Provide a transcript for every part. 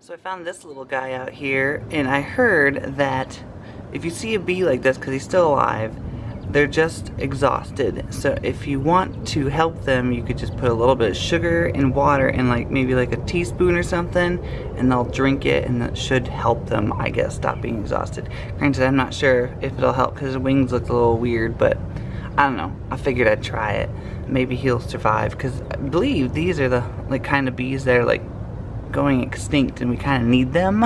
So I found this little guy out here, and I heard that if you see a bee like this, because he's still alive, they're just exhausted. So if you want to help them, you could just put a little bit of sugar and water in maybe a teaspoon or something, and they'll drink it, and that should help them, I guess, stop being exhausted. Granted, I'm not sure if it'll help because his wings look a little weird, but I don't know. I figured I'd try it. Maybe he'll survive, because I believe these are the kind of bees that are going extinct, and we kind of need them.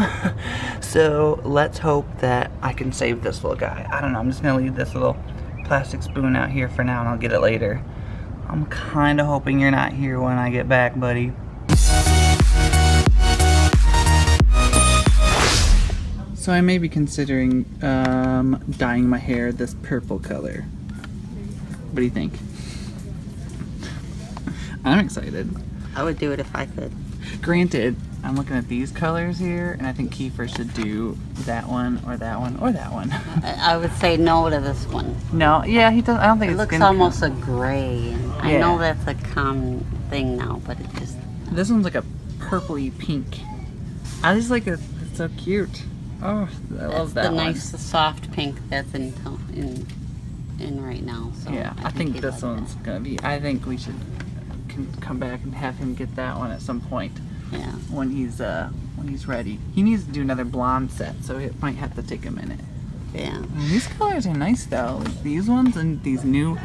So let's hope that I can save this little guy. I don't know, I'm just gonna leave this little plastic spoon out here for now, and I'll get it later. I'm kind of hoping you're not here when I get back, buddy. So I may be considering dyeing my hair this purple color. What do you think? I'm excited. I would do it if I could. Granted, I'm looking at these colors here, and I think Kiefer should do that one, or that one, or that one. I would say no to this one. No, yeah, he does. I don't think it looks almost a gray. And yeah. I know that's a common thing now, but it just. This one's like a purpley pink. I just like it. It's so cute. Oh, I love that one. The nice, soft pink that's in right now. So yeah, I think this one's gonna be. I think we should come back and have him get that one at some point. Yeah. When he's ready. He needs to do another blonde set, so it might have to take a minute. Yeah. These colors are nice though. Like these ones and these new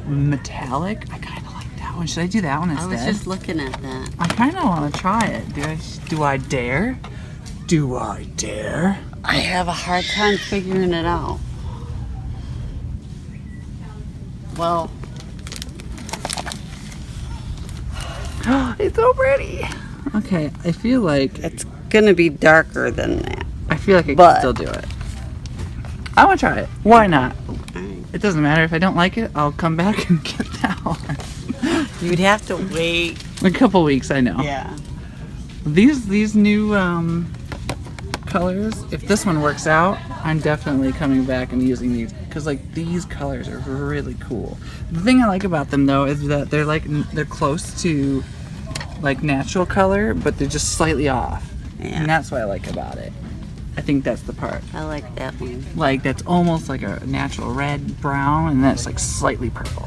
metallic. I kind of like that one. Should I do that one instead? I was just looking at that. I kind of want to try it. Do I dare? Do I dare? I have a hard time figuring it out. Well. It's so pretty. Okay, I feel like it's gonna be darker than that. I feel like I can still do it. I want to try it. Why not? Right. It doesn't matter if I don't like it. I'll come back and get that one. You'd have to wait a couple weeks. I know. Yeah. These new colors. If this one works out, I'm definitely coming back and using these because these colors are really cool. The thing I like about them though is that they're close to natural color, but they're just slightly off. Yeah. And that's what I like about it. I think that's the part. I like that one. That's almost like a natural red brown, and that's slightly purple.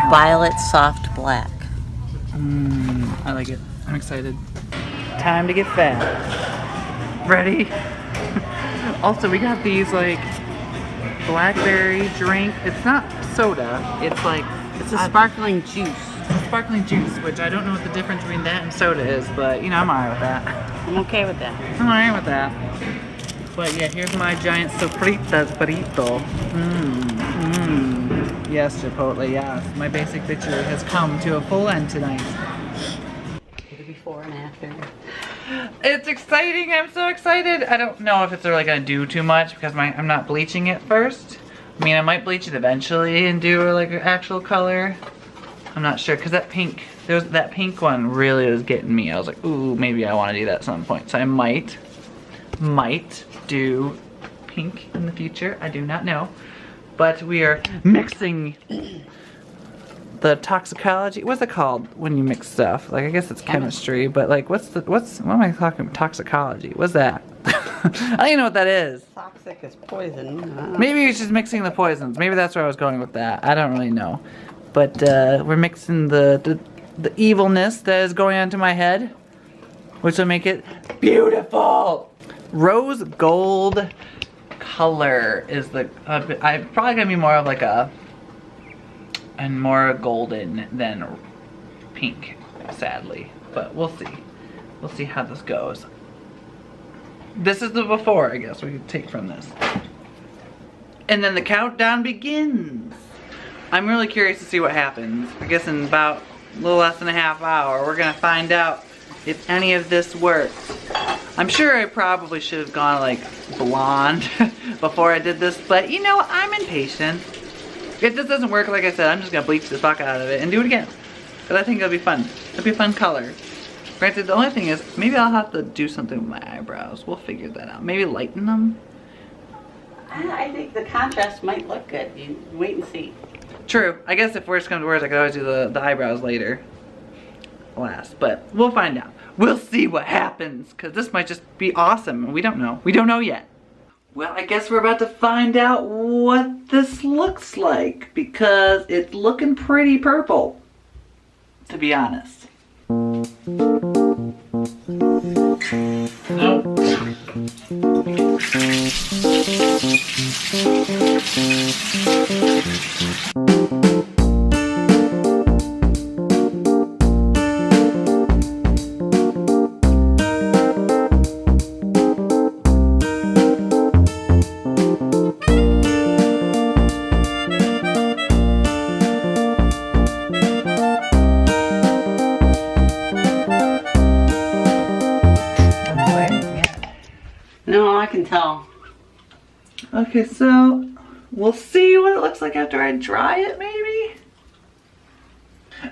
Violet soft black. I like it. I'm excited. Time to get fat. Ready? Also, we got these blackberry drink. It's not soda. It's a sparkling juice. Sparkling juice, which I don't know what the difference between that and soda is, but I'm alright with that. I'm okay with that. I'm alright with that. But yeah, here's my giant sofritas burrito. Yes, Chipotle, yes. My basic bitcher has come to a full end tonight. The before and after. It's exciting, I'm so excited. I don't know if it's really gonna do too much because I'm not bleaching it first. I mean, I might bleach it eventually and do an actual color. I'm not sure, because that pink one really was getting me. I was like, ooh, maybe I want to do that at some point. So I might do pink in the future. I do not know. But we are mixing the toxicology. What's it called when you mix stuff? I guess it's chemistry, but what am I talking about? Toxicology. What's that? I don't even know what that is. Toxic is poison. Maybe it's just mixing the poisons. Maybe that's where I was going with that. I don't really know. But we're mixing the evilness that is going onto my head, which will make it beautiful. Rose gold color is I'm probably gonna be more of more golden than pink, sadly. But we'll see. We'll see how this goes. This is the before, I guess we could take from this. And then the countdown begins. I'm really curious to see what happens. I guess in about a little less than a half hour, we're gonna find out if any of this works. I'm sure I probably should have gone blonde before I did this, but I'm impatient. If this doesn't work, like I said, I'm just gonna bleach the fuck out of it and do it again. But I think it'll be fun. It'll be a fun color. Granted, the only thing is, maybe I'll have to do something with my eyebrows. We'll figure that out. Maybe lighten them. I think the contrast might look good. You wait and see. True. I guess if worse comes to worse, I could always do the eyebrows later. Last. But we'll find out. We'll see what happens, because this might just be awesome, and we don't know. We don't know yet. Well, I guess we're about to find out what this looks like, because it's looking pretty purple, to be honest. No, I can tell. Okay, so we'll see what it looks like after I dry it, maybe?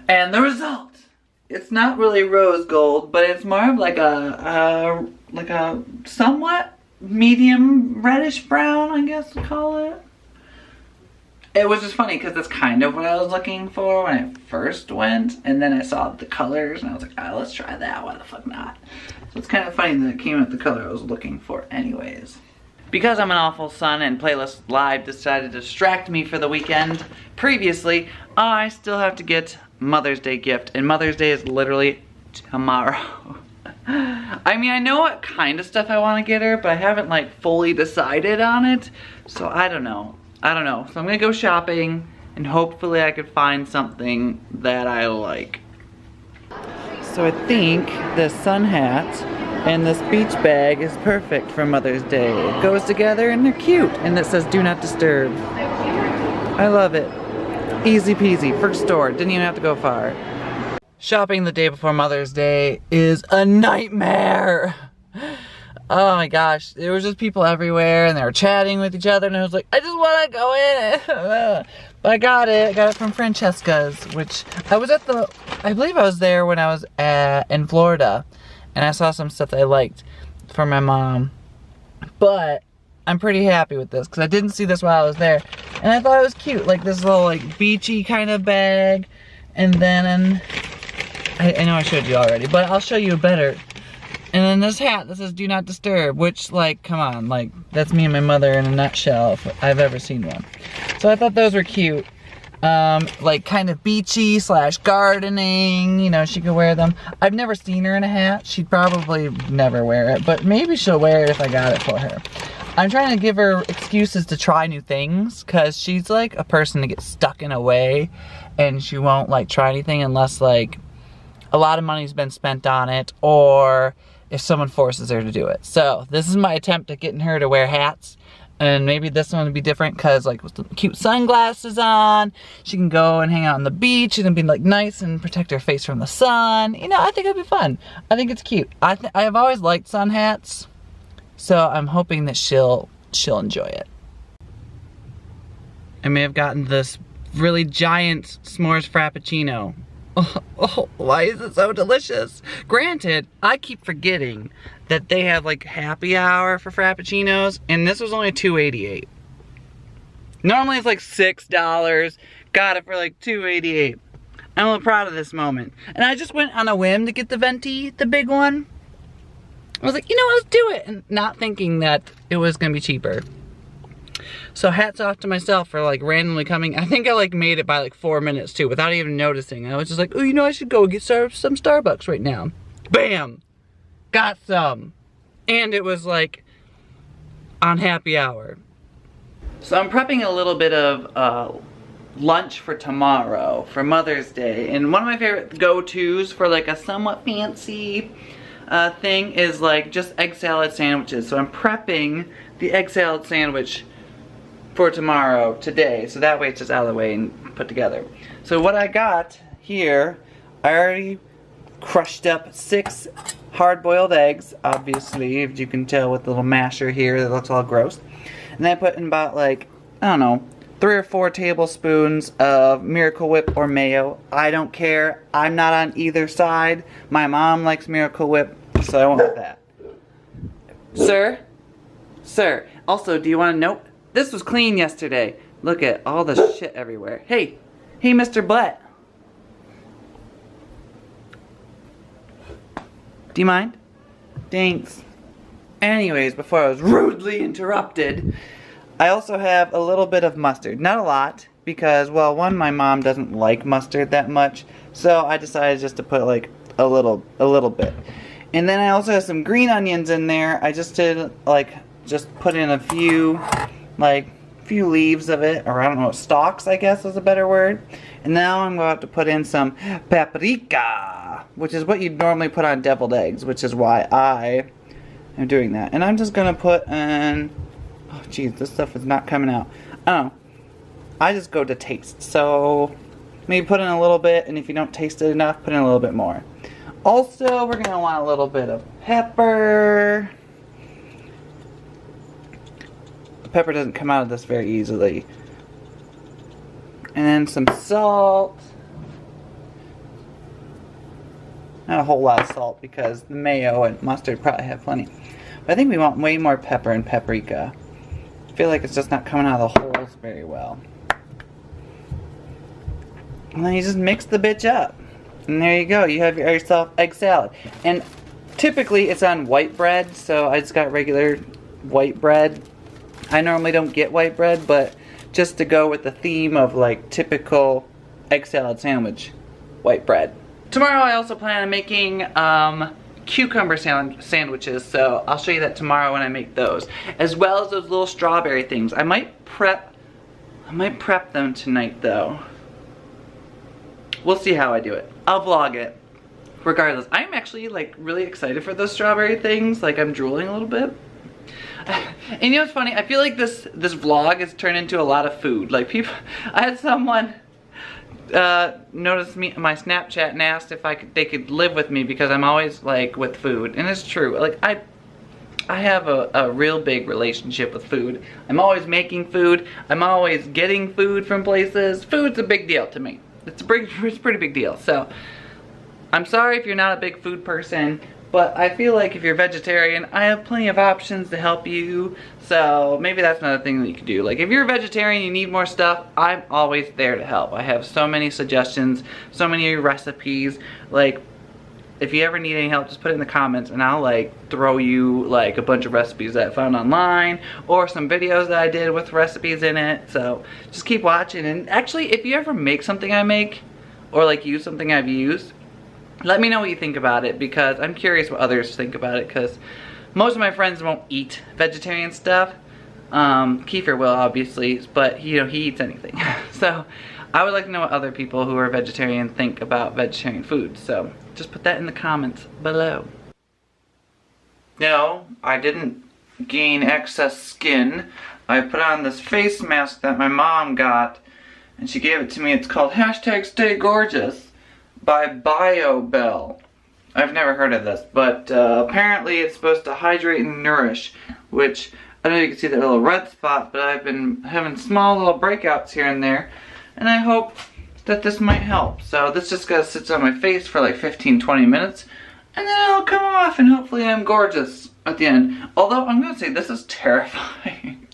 And the result! It's not really rose gold, but it's more of like a somewhat medium reddish brown, I guess we'll call it. It was just funny because that's kind of what I was looking for when I first went, and then I saw the colors and I was like, oh, let's try that, why the fuck not? So it's kind of funny that it came with the color I was looking for anyways. Because I'm an awful son and Playlist Live decided to distract me for the weekend previously, I still have to get Mother's Day gift, and Mother's Day is literally tomorrow. I mean, I know what kind of stuff I want to get her, but I haven't like fully decided on it, so I don't know. So I'm gonna go shopping and hopefully I could find something that I like. So I think this sun hat and this beach bag is perfect for Mother's Day. It goes together and they're cute, and it says do not disturb. I love it. Easy peasy, first store, didn't even have to go far. Shopping the day before Mother's Day is a nightmare. Oh my gosh, there was just people everywhere and they were chatting with each other, and I was like, I just want to go in. But I got it from Francesca's, which I believe I was there when I was in Florida, and I saw some stuff that I liked for my mom. But I'm pretty happy with this because I didn't see this while I was there, and I thought it was cute, like this little like beachy kind of bag. And then I know I showed you already, but I'll show you better. And then this hat that says do not disturb, which, like, come on, like, that's me and my mother in a nutshell if I've ever seen one. So I thought those were cute. Like kind of beachy / gardening, you know, she could wear them. I've never seen her in a hat. She'd probably never wear it, but maybe she'll wear it if I got it for her. I'm trying to give her excuses to try new things, because she's like a person that gets stuck in a way and she won't like try anything unless like a lot of money's been spent on it, or if someone forces her to do it. So this is my attempt at getting her to wear hats, and maybe this one would be different because like with the cute sunglasses on, she can go and hang out on the beach and be like nice and protect her face from the sun. You know, I think it'd be fun. I think it's cute. I've always liked sun hats, so I'm hoping that she'll enjoy it. I may have gotten this really giant s'mores frappuccino. Oh, why is it so delicious? Granted, I keep forgetting that they have like happy hour for frappuccinos, and this was only $2.88. Normally it's like $6. Got it for like $2.88. I'm a little proud of this moment. And I just went on a whim to get the venti, the big one. I was like, you know what, let's do it. And not thinking that it was gonna be cheaper. So hats off to myself for like randomly coming. I think I like made it by like 4 minutes too without even noticing. I was just like, oh, you know, I should go get some Starbucks right now. Bam! Got some. And it was like on happy hour. So I'm prepping a little bit of lunch for tomorrow for Mother's Day. And one of my favorite go-tos for like a somewhat fancy thing is like just egg salad sandwiches. So I'm prepping the egg salad sandwich for tomorrow, today, so that way it's just out of the way and put together. So what I got here, I already crushed up 6 hard-boiled eggs, obviously, if you can tell with the little masher here that looks all gross. And then I put in about like, I don't know, 3 or 4 tablespoons of Miracle Whip or mayo. I don't care, I'm not on either side. My mom likes Miracle Whip, so I went with that. Sir, also, do you want to know? This was clean yesterday. Look at all the shit everywhere. Hey, Mr. Blatt. Do you mind? Thanks. Anyways, before I was rudely interrupted, I also have a little bit of mustard. Not a lot, because, well, one, my mom doesn't like mustard that much, so I decided just to put like a little bit. And then I also have some green onions in there. I just did like, just put in a few, few leaves of it, or I don't know, stalks, I guess is a better word. And now I'm going to put in some paprika, which is what you'd normally put on deviled eggs, which is why I am doing that. And I'm just going to put in, oh geez, this stuff is not coming out. Oh, I just go to taste. So maybe put in a little bit, and if you don't taste it enough, put in a little bit more. Also, we're going to want a little bit of pepper. The pepper doesn't come out of this very easily. And then some salt. Not a whole lot of salt because the mayo and mustard probably have plenty. But I think we want way more pepper and paprika. I feel like it's just not coming out of the holes very well. And then you just mix the bitch up. And there you go. You have yourself egg salad. And typically it's on white bread, so I just got regular white bread. I normally don't get white bread, but just to go with the theme of like typical egg salad sandwich, white bread. Tomorrow I also plan on making cucumber sandwiches, so I'll show you that tomorrow when I make those. As well as those little strawberry things. I might prep them tonight though. We'll see how I do it. I'll vlog it. Regardless, I'm actually like really excited for those strawberry things. Like I'm drooling a little bit. And you know what's funny? I feel like this vlog has turned into a lot of food. Like people, I had someone notice my Snapchat and asked if they could live with me because I'm always like with food, and it's true. Like I have a real big relationship with food. I'm always making food. I'm always getting food from places. Food's a big deal to me. It's a pretty big deal. So I'm sorry if you're not a big food person, but I feel like if you're vegetarian, I have plenty of options to help you. So maybe that's another thing that you could do. Like if you're a vegetarian, you need more stuff, I'm always there to help. I have so many suggestions, so many recipes. Like if you ever need any help, just put it in the comments and I'll like throw you like a bunch of recipes that I found online or some videos that I did with recipes in it. So just keep watching. And actually, if you ever make something I make or like use something I've used, let me know what you think about it because I'm curious what others think about it because most of my friends won't eat vegetarian stuff. Kiefer will obviously, but you know, he eats anything. So I would like to know what other people who are vegetarian think about vegetarian food. So just put that in the comments below. No, I didn't gain excess skin. I put on this face mask that my mom got and she gave it to me. It's called #StayGorgeous by BioBell. I've never heard of this, but apparently it's supposed to hydrate and nourish, which I don't know if you can see that little red spot, but I've been having small little breakouts here and there, and I hope that this might help. So this just gotta sit on my face for like 15-20 minutes, and then it'll come off, and hopefully I'm gorgeous at the end. Although I'm gonna say this is terrifying.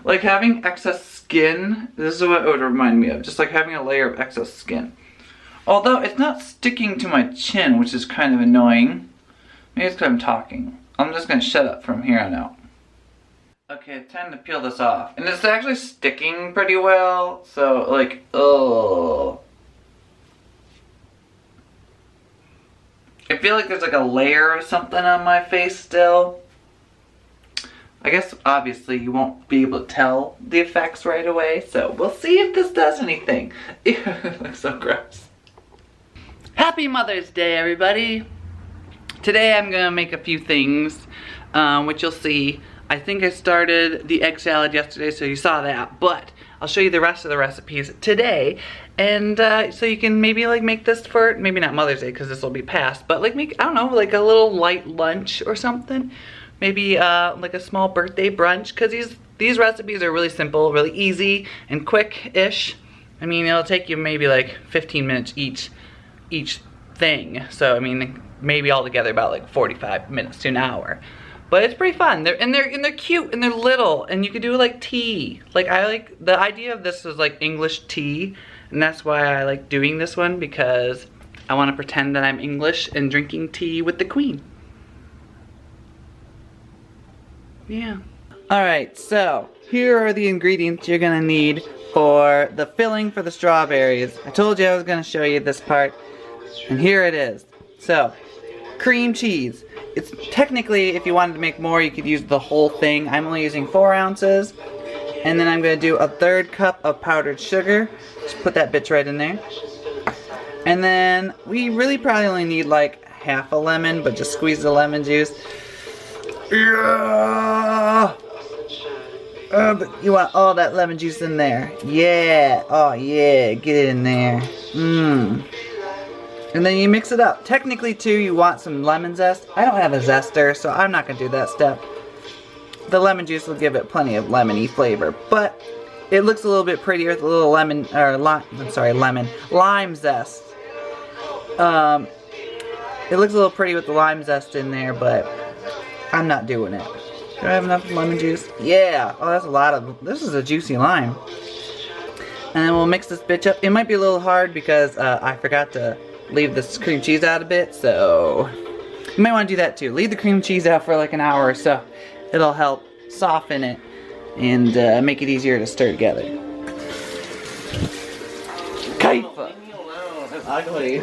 Like having excess skin, this is what it would remind me of, just like having a layer of excess skin. Although it's not sticking to my chin, which is kind of annoying. Maybe it's because I'm talking. I'm just going to shut up from here on out. Okay, time to peel this off. And it's actually sticking pretty well. So, like, oh. I feel like there's like a layer of something on my face still. I guess, obviously, you won't be able to tell the effects right away. So, we'll see if this does anything. Ew, it looks so gross. Happy Mother's Day, everybody. Today I'm gonna make a few things, which you'll see. I think I started the egg salad yesterday, so you saw that, but I'll show you the rest of the recipes today. And so you can maybe like make this for, maybe not Mother's Day because this will be past, but like make, I don't know, like a little light lunch or something. Maybe like a small birthday brunch, because these recipes are really simple, really easy, and quick-ish. I mean, it'll take you maybe like 15 minutes each thing. So I mean, maybe altogether about like 45 minutes to an hour. But it's pretty fun. They're cute and they're little, and you could do like tea. Like I like the idea of this is like English tea, and that's why I like doing this one, because I want to pretend that I'm English and drinking tea with the Queen. Yeah. Alright, so here are the ingredients you're gonna need for the filling for the strawberries. I told you I was gonna show you this part, and here it is. So, cream cheese. It's technically, if you wanted to make more, you could use the whole thing. I'm only using 4 ounces. And then I'm gonna do a 1/3 cup of powdered sugar. Just put that bitch right in there. And then we really probably only need like half a lemon, but just squeeze the lemon juice. Yeah. But you want all that lemon juice in there. Yeah. Oh yeah. Get it in there. Mmm. And then you mix it up. Technically too, you want some lemon zest. I don't have a zester, so I'm not gonna do that step. The lemon juice will give it plenty of lemony flavor, but it looks a little bit prettier with a little lemon, or lime zest. It looks a little pretty with the lime zest in there, but I'm not doing it. Do I have enough lemon juice? Yeah. Oh, that's a lot of, this is a juicy lime. And then we'll mix this bitch up. It might be a little hard because I forgot to leave this cream cheese out a bit, so you might want to do that too. Leave the cream cheese out for like an hour or so. It'll help soften it and make it easier to stir together. Kaifa! Ugly.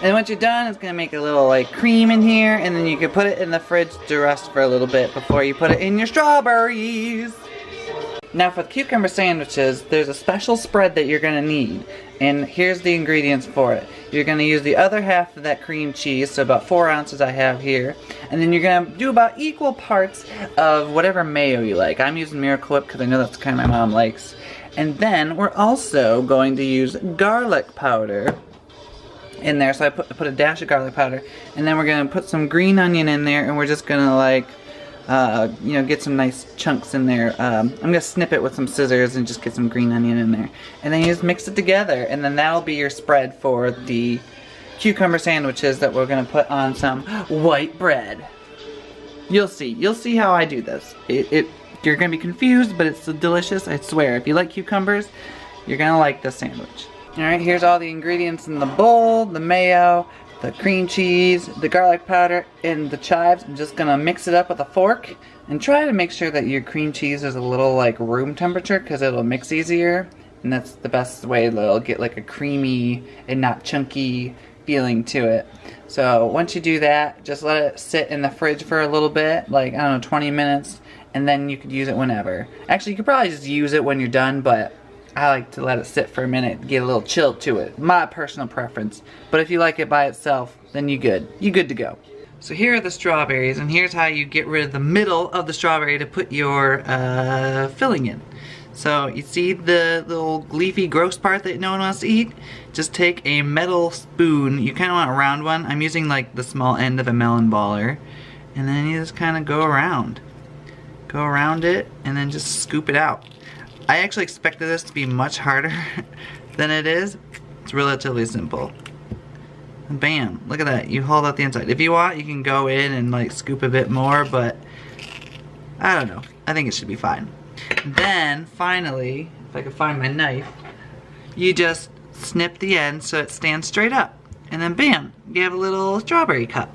And once you're done, it's gonna make a little like cream in here, and then you can put it in the fridge to rest for a little bit before you put it in your strawberries. Now for the cucumber sandwiches, there's a special spread that you're gonna need, and here's the ingredients for it. You're gonna use the other half of that cream cheese, so about 4 ounces I have here, and then you're gonna do about equal parts of whatever mayo you like. I'm using Miracle Whip because I know that's the kind my mom likes. And then we're also going to use garlic powder in there, so I put a dash of garlic powder, and then we're gonna put some green onion in there, and we're just gonna like you know, get some nice chunks in there. I'm gonna snip it with some scissors and just get some green onion in there, and then you just mix it together, and then that'll be your spread for the cucumber sandwiches that we're gonna put on some white bread. You'll see how I do this. You're gonna be confused, but it's delicious, I swear. If you like cucumbers, you're gonna like this sandwich. Alright, here's all the ingredients in the bowl, the mayo, the cream cheese, the garlic powder, and the chives. I'm just gonna mix it up with a fork and try to make sure that your cream cheese is a little like room temperature because it'll mix easier, and that's the best way that it'll get like a creamy and not chunky feeling to it. So once you do that, just let it sit in the fridge for a little bit, like I don't know, 20 minutes, and then you could use it whenever. Actually, you could probably just use it when you're done, but I like to let it sit for a minute, get a little chill to it. My personal preference. But if you like it by itself, then you good. You good to go. So here are the strawberries, and here's how you get rid of the middle of the strawberry to put your filling in. So you see the little leafy gross part that no one wants to eat? Just take a metal spoon. You kind of want a round one. I'm using like the small end of a melon baller. And then you just kind of go around. Go around it and then just scoop it out. I actually expected this to be much harder than it is. It's relatively simple. And bam, look at that. You hold out the inside. If you want, you can go in and like scoop a bit more, but I don't know. I think it should be fine. Then, finally, if I can find my knife, you just snip the end so it stands straight up. And then bam, you have a little strawberry cup.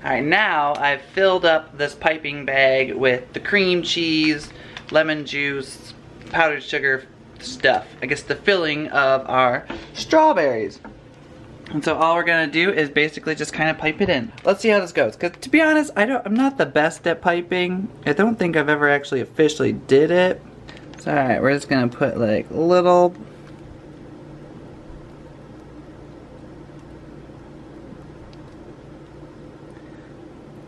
Alright, now I've filled up this piping bag with the cream cheese, lemon juice, powdered sugar stuff. I guess the filling of our strawberries. And so all we're gonna do is basically just kind of pipe it in. Let's see how this goes. Cause to be honest, I'm not the best at piping. I don't think I've ever actually officially did it. So alright, we're just gonna put like little.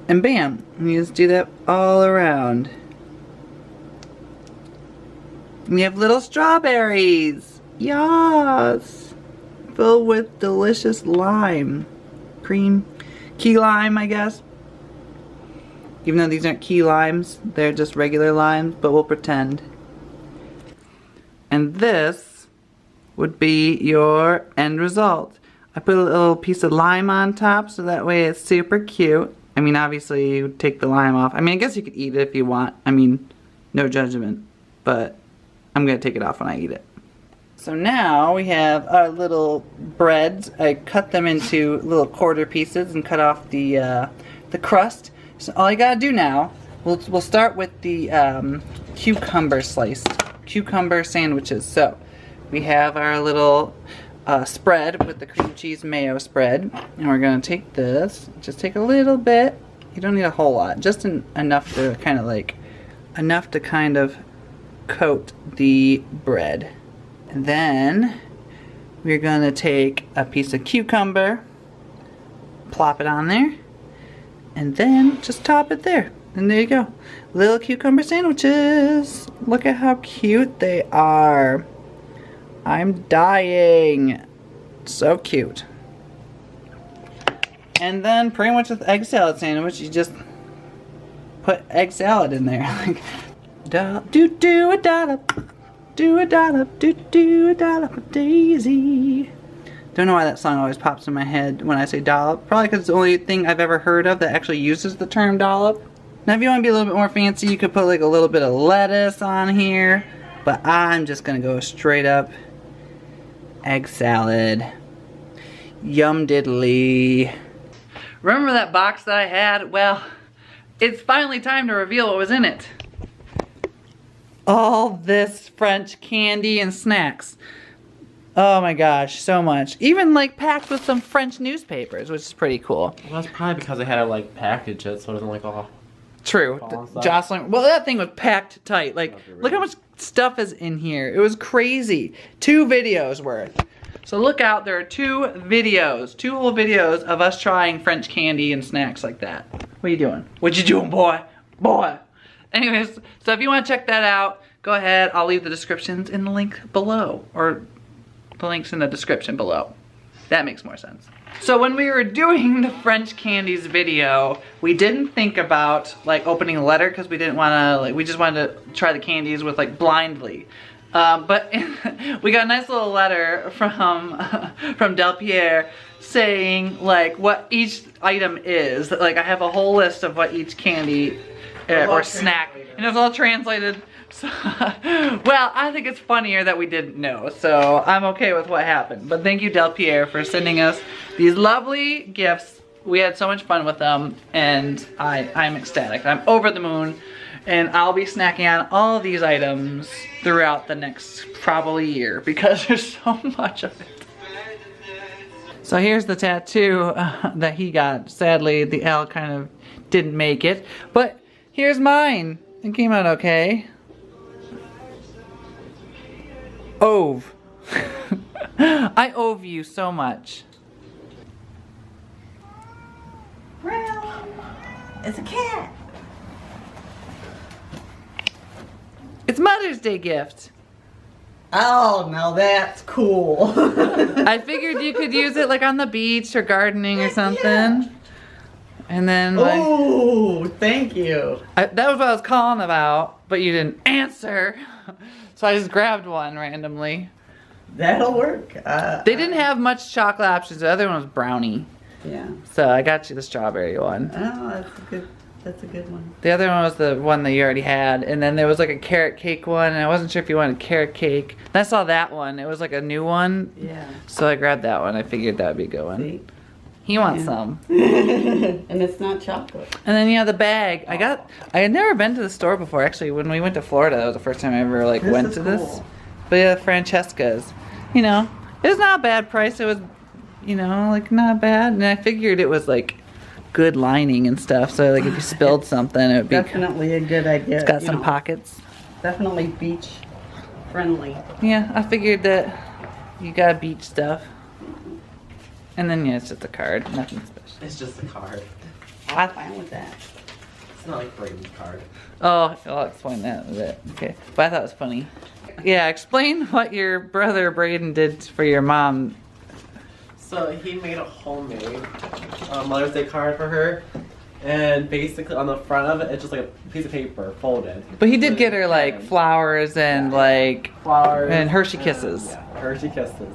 And bam, and you just do that all around. We have little strawberries. Yes. Filled with delicious lime. Cream. Key lime, I guess. Even though these aren't key limes, they're just regular limes, but we'll pretend. And this would be your end result. I put a little piece of lime on top so that way it's super cute. I mean, obviously you would take the lime off. I mean, I guess you could eat it if you want. I mean, no judgment. But I'm gonna take it off when I eat it. So now we have our little breads. I cut them into little quarter pieces and cut off the crust. So all you gotta do now, we'll start with the cucumber sandwiches. So we have our little spread with the cream cheese mayo spread, and we're gonna take this. Just take a little bit. You don't need a whole lot, just enough to kind of coat the bread. And then we're gonna take a piece of cucumber, plop it on there, and then just top it there. And there you go. Little cucumber sandwiches. Look at how cute they are. I'm dying. So cute. And then pretty much with egg salad sandwich, you just put egg salad in there. Like, do a dollop. Do a dollop, do a dollop of Daisy. Don't know why that song always pops in my head when I say dollop. Probably because it's the only thing I've ever heard of that actually uses the term dollop. Now if you want to be a little bit more fancy, you could put like a little bit of lettuce on here. But I'm just going to go straight up egg salad. Yum diddly. Remember that box that I had? Well, it's finally time to reveal what was in it. All this French candy and snacks. Oh my gosh, so much. Even like packed with some French newspapers, which is pretty cool. Well, that's probably because they had to like package it so it doesn't like all. True. Jostling. Well, that thing was packed tight. Like, look how much stuff is in here. It was crazy. 2 videos worth. So look out, there are 2 whole videos of us trying French candy and snacks like that. What are you doing? What you doing, boy? Boy. Anyways, so if you want to check that out, go ahead. I'll leave the descriptions in the link below. Or the links in the description below. That makes more sense. So when we were doing the French candies video, we didn't think about like opening a letter because we didn't want to, like, we just wanted to try the candies with like blindly. But we got a nice little letter from Del Pierre saying like what each item is. Like I have a whole list of what each candy or snack, and it was all translated. So, well, I think it's funnier that we didn't know, so I'm okay with what happened. But thank you, Del Pierre, for sending us these lovely gifts. We had so much fun with them, and I'm ecstatic. I'm over the moon, and I'll be snacking on all of these items throughout the next probably year because there's so much of it. So here's the tattoo that he got. Sadly, the L kind of didn't make it, but here's mine. It came out okay. Ove. I ove you so much. Well, it's a cat. It's Mother's Day gift. Oh, now that's cool. I figured you could use it like on the beach or gardening or something. Yeah. And then like, oh, thank you. That was what I was calling about, but you didn't answer. So I just grabbed one randomly. That'll work. They didn't have much chocolate options. The other one was brownie. Yeah. So I got you the strawberry one. Oh, that's a good one. The other one was the one that you already had, and then there was like a carrot cake one, and I wasn't sure if you wanted carrot cake. And I saw that one. It was like a new one. Yeah. So I grabbed that one. I figured that would be a good one. See? He wants some. And it's not chocolate. And then the bag. I had never been to the store before. Actually, when we went to Florida, that was the first time I ever like went to this. But yeah, Francesca's. You know, it was not a bad price. It was, you know, like not bad. And I figured it was like good lining and stuff. So like if you spilled something, it would be definitely a good idea. It's got some pockets. Definitely beach friendly. Yeah, I figured that you got beach stuff. And then yeah, it's just a card, nothing special. It's just a card. I'm fine with that. It's not like Braden's card. Oh, I'll explain that a bit. Okay, but I thought it was funny. Yeah, explain what your brother Braden did for your mom. So he made a homemade Mother's Day card for her. And basically on the front of it, it's just like a piece of paper folded. But he did get her like flowers and like flowers and Hershey Kisses. Yeah, Hershey Kisses.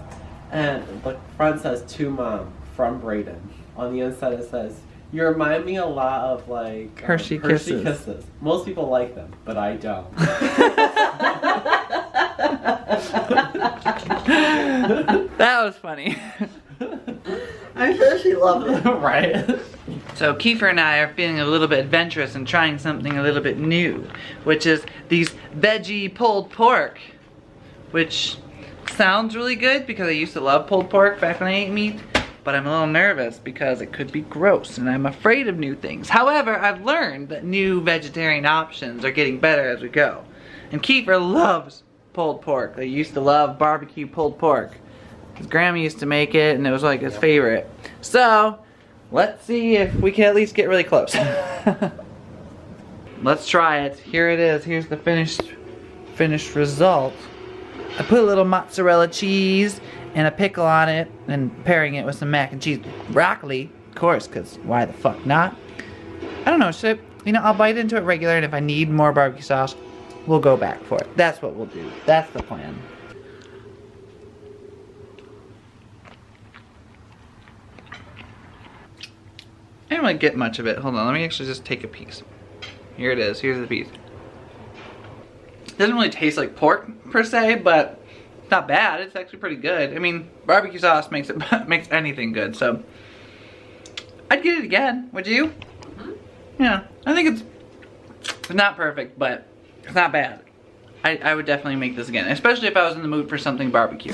And the front says to Mom from Braden. On the inside it says, you remind me a lot of like Hershey Kisses. Most people like them, but I don't. That was funny. I'm sure she loved it. Right? So Kiefer and I are feeling a little bit adventurous and trying something a little bit new, which is these veggie pulled pork, which sounds really good because I used to love pulled pork back when I ate meat, but I'm a little nervous because it could be gross and I'm afraid of new things. However, I've learned that new vegetarian options are getting better as we go. And Kiefer loves pulled pork. They used to love barbecue pulled pork. His grandma used to make it and it was like his favorite. So, let's see if we can at least get really close. Let's try it. Here it is. Here's the finished result. I put a little mozzarella cheese and a pickle on it and pairing it with some mac and cheese. Broccoli, of course, because why the fuck not? I don't know, I'll bite into it regular, and if I need more barbecue sauce, we'll go back for it. That's what we'll do. That's the plan. I didn't really get much of it. Hold on, let me actually just take a piece. Here it is. Here's the piece. It doesn't really taste like pork per se, but it's not bad. It's actually pretty good. I mean, barbecue sauce makes anything good, so I'd get it again. Would you? Yeah, I think it's not perfect, but it's not bad. I would definitely make this again, especially if I was in the mood for something barbecue.